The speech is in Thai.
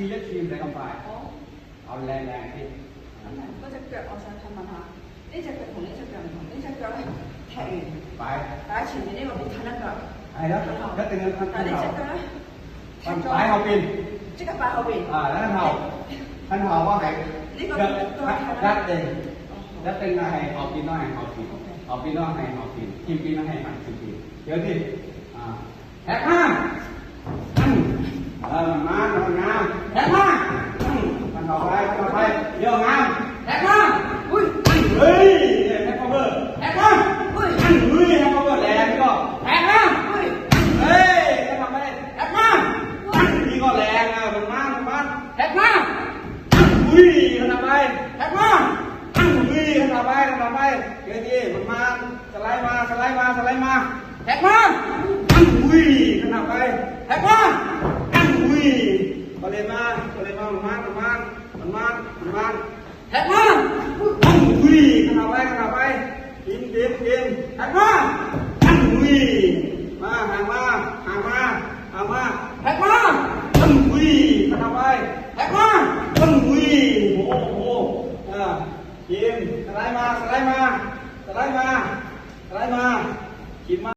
ทีเล็กทีมใส่กำไฟเอาแรงๆที่嗰隻腳我想問下，呢隻腳同呢隻腳唔同，呢隻腳咧踢完擺擺前面呢個邊褪一腳，係啦，一定要褪但係呢隻腳咧瞓擺後邊，即刻擺後邊。แล้วthân後ว่า係一定係後邊都係後邊，後邊都係後邊，前邊都係前邊，有啲แท็กมามันงามแท็กมามันเข้าไปเยอะงามแท็กมาอุ้ยเฮ้ยแท็กเบอร์แท็กมาอุ้ยแท็กเบอร์แรงก็แท็กมาอุ้ยเฮ้ยทำไปแท็กมานี่ก็แรงมันแท็กมาอุ้ยขนาดไปแท็กมาอุ้ยขนาดไปเดี๋ยวดิมันสไลด์มาแท็กมาอุ้ยขนาดไปแท็กมาอุ้ยก็เลยมามันแท็กมาอุ้ยขนาดไปกินแท็กมาอุ้ยมาห่างมาแท็กมาอุ้ยขนาดไปแท็กมาอุ้ยโอ้โหกินสไลด์มากินมา